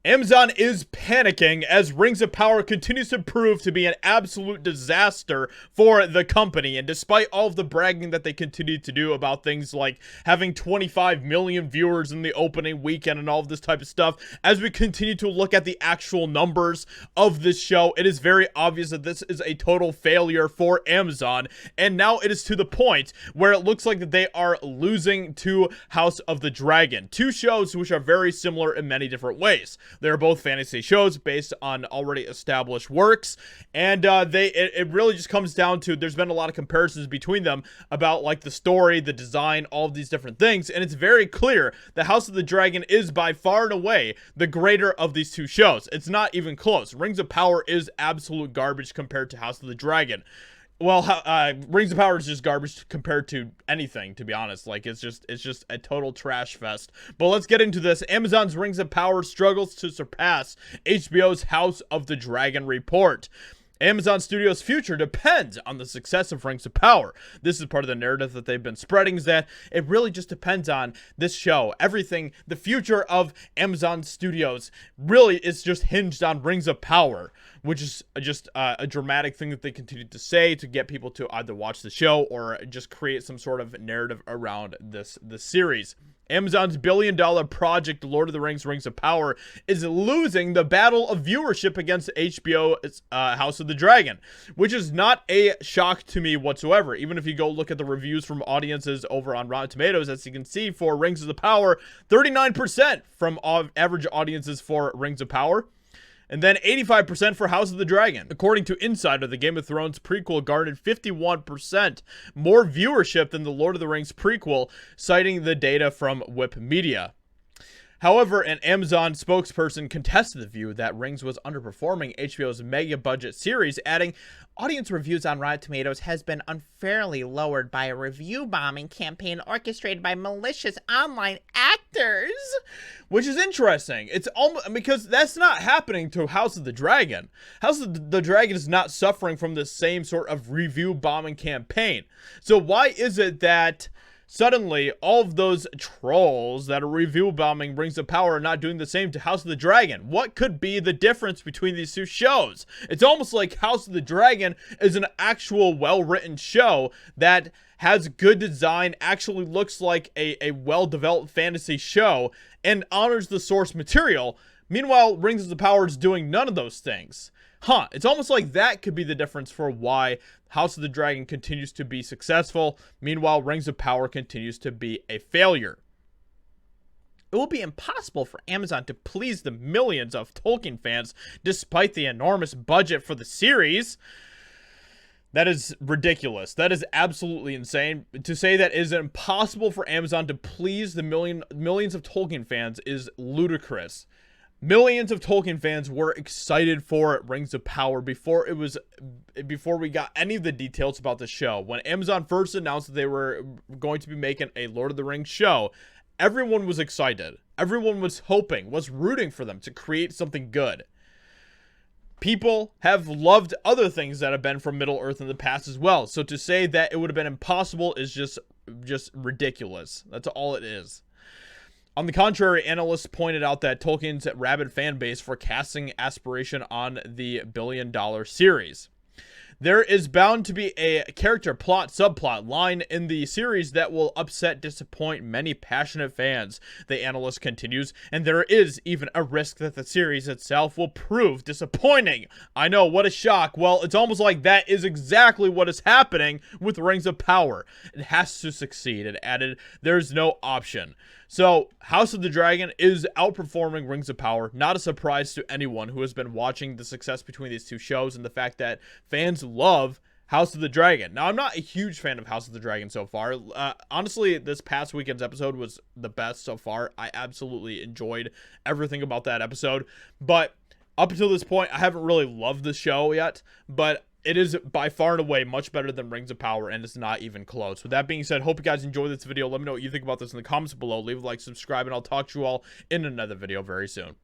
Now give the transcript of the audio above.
Amazon is panicking as Rings of Power continues to prove to be an absolute disaster for the company. And despite all of the bragging that they continue to do about things like having 25 million viewers in the opening weekend and all of this type of stuff, as we continue to look at the actual numbers of this show, it is very obvious that this is a total failure for Amazon. And now it is to the point where it looks like that they are losing to House of the Dragon. Two shows which are very similar in many different ways. They're both fantasy shows based on already established works, and it really just comes down to there's been a lot of comparisons between them about like the story, the design, all of these different things, and it's very clear that House of the Dragon is by far and away the greater of these two shows. It's not even close. Rings of Power is absolute garbage compared to House of the Dragon. Well, Rings of Power is just garbage compared to anything, to be honest. Like, it's just a total trash fest. But let's get into this. Amazon's Rings of Power struggles to surpass HBO's House of the Dragon report. Amazon Studios' future depends on the success of Rings of Power. This is part of the narrative that they've been spreading, is that it really just depends on this show. Everything, the future of Amazon Studios really is just hinged on Rings of Power, which is just a dramatic thing that they continue to say to get people to either watch the show or just create some sort of narrative around this series. Amazon's billion-dollar project, Lord of the Rings, Rings of Power, is losing the battle of viewership against HBO's House of the Dragon, which is not a shock to me whatsoever. Even if you go look at the reviews from audiences over on Rotten Tomatoes, as you can see for Rings of the Power, 39% from average audiences for Rings of Power. And then 85% for House of the Dragon. According to Insider, the Game of Thrones prequel garnered 51% more viewership than the Lord of the Rings prequel, citing the data from Whip Media. However, an Amazon spokesperson contested the view that Rings was underperforming HBO's mega-budget series, adding, "Audience reviews on Rotten Tomatoes has been unfairly lowered by a review bombing campaign orchestrated by malicious online actors." Which is interesting. It's almost because that's not happening to House of the Dragon. House of the Dragon is not suffering from the same sort of review bombing campaign. So why is it that suddenly all of those trolls that are review bombing Rings of Power are not doing the same to House of the Dragon? What could be the difference between these two shows? It's almost like House of the Dragon is an actual well-written show that has good design, actually looks like a well-developed fantasy show, and honors the source material. Meanwhile, Rings of Power is doing none of those things. It's almost like that could be the difference for why House of the Dragon continues to be successful. Meanwhile, Rings of Power continues to be a failure. It will be impossible for Amazon to please the millions of Tolkien fans despite the enormous budget for the series. That is ridiculous. That is absolutely insane. To say that it is impossible for Amazon to please the millions of Tolkien fans is ludicrous. Millions of Tolkien fans were excited for Rings of Power before we got any of the details about the show. When Amazon first announced that they were going to be making a Lord of the Rings show, everyone was excited. Everyone was hoping, was rooting for them to create something good. People have loved other things that have been from Middle-earth in the past as well. So to say that it would have been impossible is just ridiculous. That's all it is. On the contrary, analysts pointed out that Tolkien's rabid fan base for casting aspiration on the billion-dollar series. There is bound to be a character plot subplot line in the series that will disappoint many passionate fans, the analyst continues, and there is even a risk that the series itself will prove disappointing. I know, what a shock. Well, it's almost like that is exactly what is happening with Rings of Power. It has to succeed. It added, there's no option. So, House of the Dragon is outperforming Rings of Power. Not a surprise to anyone who has been watching the success between these two shows and the fact that fans love House of the Dragon. Now, I'm not a huge fan of House of the Dragon so far. Honestly, this past weekend's episode was the best so far. I absolutely enjoyed everything about that episode. But up until this point, I haven't really loved the show yet. But it is by far and away much better than Rings of Power, and it's not even close. With that being said, hope you guys enjoyed this video. Let me know what you think about this in the comments below. Leave a like, subscribe, and I'll talk to you all in another video very soon.